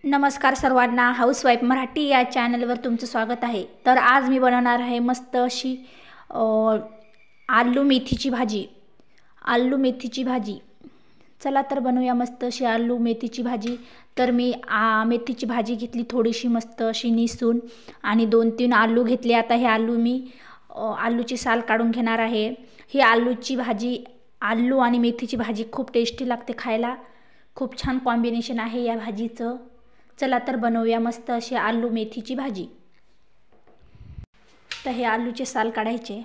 नमस्कार सर्वांना, हाऊसवाईफ मराठी या चॅनलवर तुमचं स्वागत आहे। तर आज मी बनवणार आहे मस्त अशी आलू मेथीची भाजी। चला तर बनवूया मस्त अशी आलू मेथीची भाजी। तर मी मेथीची भाजी घेतली थोडीशी मस्त अशी निसून आणि 2-3 आलू घेतले। आता हे आलू मी आलूची साल काढून घेणार आहे। ही आलूची भाजी, आलू आणि मेथीची भाजी खूप टेस्टी लागते खायला। खूप छान कॉम्बिनेशन आहे या भाजीचं। चला तर बनवूया मस्त अशी आलू मेथीची भाजी। तर हे आलूचे साल काढायचे।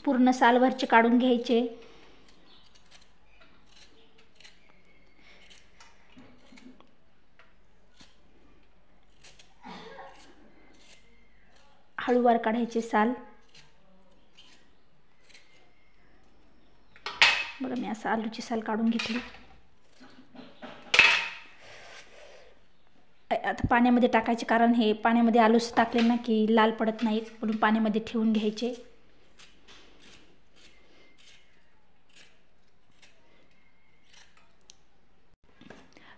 पूर्ण सालवरचे काढून घ्यायचे। हळूवार काढायचे साल। बघा मी असं आलूची साल काढून घेतली। आता पाण्यामध्ये टाकायचे, कारण हे पाण्यामध्ये आलूच टाकले ना की लाल पडत नाहीत, म्हणून पाण्यामध्ये ठेवून घ्यायचे।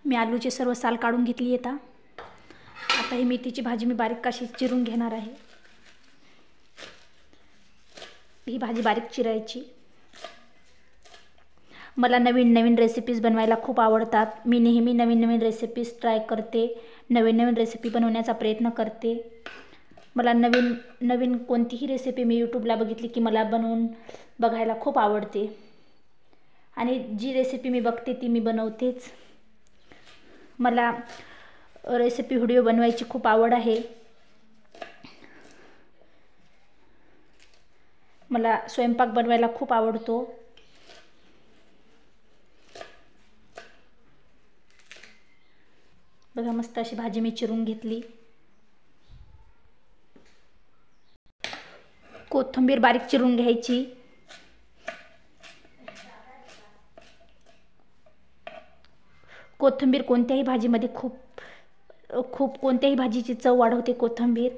मी आलूचे सर्व साल काढून घेतली। आता ही मेथीची भाजी मी बारीक अशी चिरून घेणार आहे। ही भाजी बारीक चिरायची। मला नवीन नवीन रेसिपीज बनवायला खूप आवडतात। मी नेहमी नवीन नवीन रेसिपीज ट्राय करते, नवीन नवीन रेसिपी बनवण्याचा प्रयत्न करते। मला नवीन नवीन कोणतीही रेसिपी मी यूट्यूबला बघितली की मला बनवून बघायला खूप आवडते, आणि जी रेसिपी मी बघते ती मी बनवतेच। मला रेसिपी व्हिडिओ बनवायची खूप आवड आहे। मला स्वयंपाक बनवायला खूप आवडतो। बघा मस्त अशी भाजी मी चिरून घेतली। कोथिंबीर बारीक चिरून घ्यायची। कोथिंबीर कोणत्याही भाजीमध्ये खूप कोणत्याही भाजीची चव वाढवते कोथिंबीर।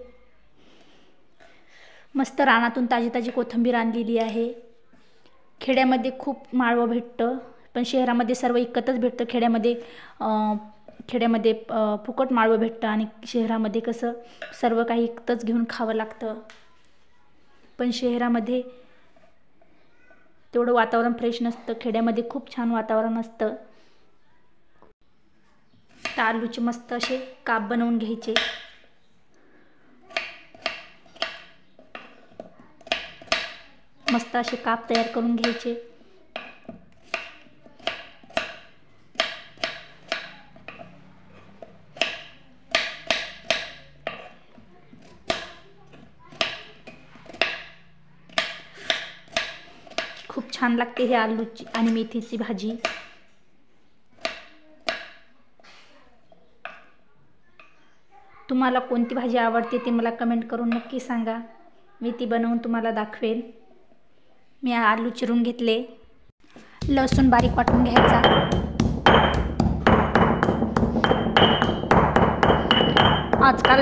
मस्त रानातून ताजी ताजी कोथिंबीर आणलेली आहे। खेड्यामध्ये खूप माळवं भेटतं, पण शहरामध्ये सर्व इकतच भेटतं। खेड्यामध्ये फुकट माळवं भेटतं, आणि शहरामध्ये कसं सर्व काही इकतच घेऊन खावं लागतं। पण शहरामध्ये तेवढं वातावरण फ्रेश नसतं, खेड्यामध्ये खूप छान वातावरण असतं। तर आलूचे मस्त असे काप बनवून घ्यायचे। मस्त असे काप तयार करून घ्यायचे। खूप छान लागते हे आलूची आणि मेथीची भाजी। तुम्हाला कोणती भाजी आवडते ते मला कमेंट करून नक्की सांगा, मी ती बनवून तुम्हाला दाखवेन। मी आलू चिरून घेतले। लसूण बारीक वाटून घ्यायचा। आजकाल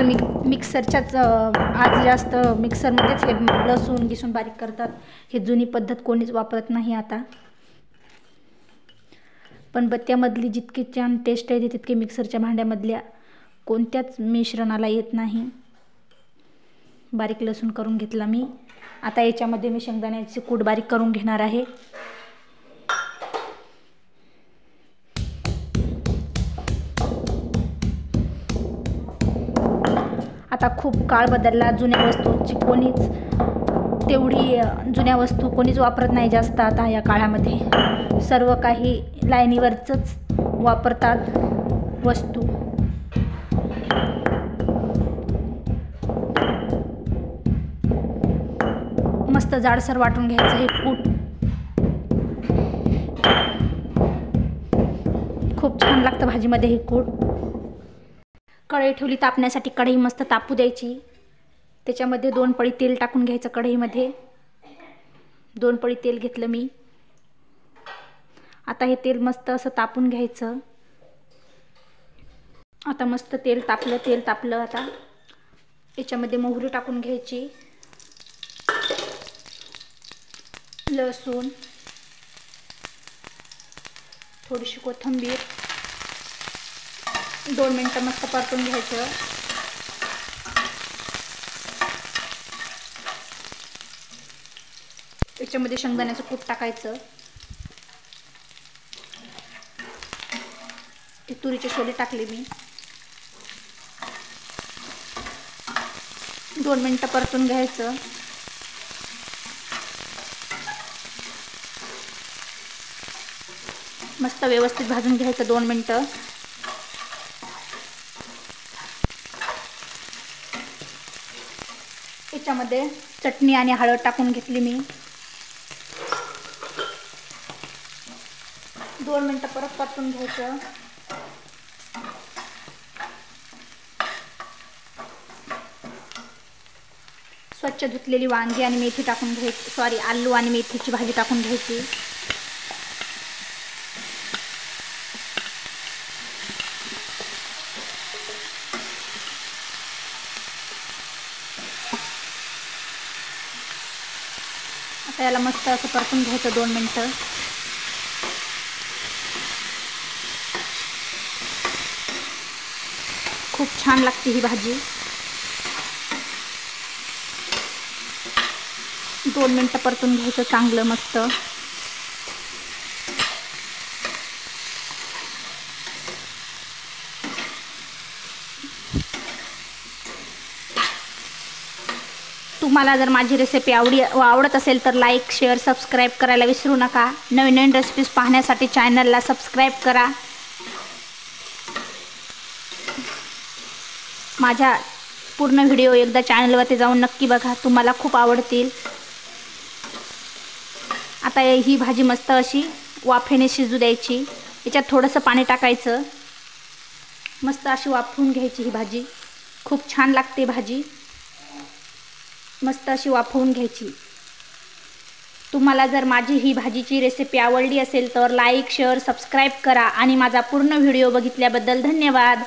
आज जास्त मिक्सरमध्येच हे लसूण गिसून बारीक करतात। हे जुनी पद्धत कोणीच वापरत नाही आता। पण बत्त्यामधली जितकी छान टेस्ट आहे तितकी मिक्सरच्या भांड्यामधल्या कोणत्याच मिश्रणाला येत नाही। बारीक लसूण करून घेतला मी। आता याच्यामध्ये मी शेंगदाण्याचे कूट बारीक करून घेणार आहे। आता खूप काळ बदलला, जुन्या वस्तू कोणीच वापरत नाही जास्त आता या काळामध्ये। सर्व काही लाईनीवरच वापरतात वस्तू। मस्त जाडसर वाटून घ्यायचं हे कूट। खूप छान लागतं भाजीमध्ये हे कूट। कढई ठेवली तापण्यासाठी। कढई मस्त तापू द्यायची। त्याच्यामध्ये 2 पळी तेल टाकून घ्यायचं कढईमध्ये। 2 पळी तेल घेतलं मी। आता हे तेल मस्त असं तापून घ्यायचं। आता मस्त तेल तापलं। आता याच्यामध्ये मोहरी टाकून घ्यायची, लसूण, थोडीशी कोथिंबीर, 2 मिनिटं मस्त परतून घ्यायचं. याच्यामध्ये शेंगदाण्याचं कूट टाकायचं. तुरीचे छोले टाकले मी. 2 मिनिटं परतून घ्यायचं. मस्त व्यवस्थित भाजून घ्यायचं 2 मिनिटं. याच्यामध्ये चटणी आणि हळद टाकून घेतली मी. 2 मिनिटं परत परतून घ्यायचं. स्वच्छ धुतलेली वांगी आणि मेथी टाकून घ्यायची. आलू आणि मेथीची भाजी टाकून घ्यायची. आता याला मस्त असं परतून घ्यायचं 2 मिनिटं. खूप छान लागते ही भाजी. 2 मिनिटं परतून घ्यायचं चांगलं मस्त. तुम्हाला जर माझी रेसिपी आवडत असेल तर लाईक, शेअर, सबस्क्राईब करायला विसरू नका. नवीन नवीन रेसिपीज पाहण्यासाठी चॅनलला सबस्क्राईब करा. माझ्या पूर्ण व्हिडिओ एकदा चॅनलवरती जाऊन नक्की बघा, तुम्हाला खूप आवडतील. आता ही भाजी मस्त अशी वाफेने शिजू द्यायची. याच्यात थोडंसं पाणी टाकायचं. मस्त अशी वाफवून घ्यायची ही भाजी. खूप छान लागते भाजी. मस्त अशी वाफवून घ्यायची. तुम्हाला जर माझी ही भाजीची रेसिपी आवडली असेल तर लाईक, शेअर, सबस्क्राईब करा आणि माझा पूर्ण व्हिडिओ बघितल्याबद्दल धन्यवाद.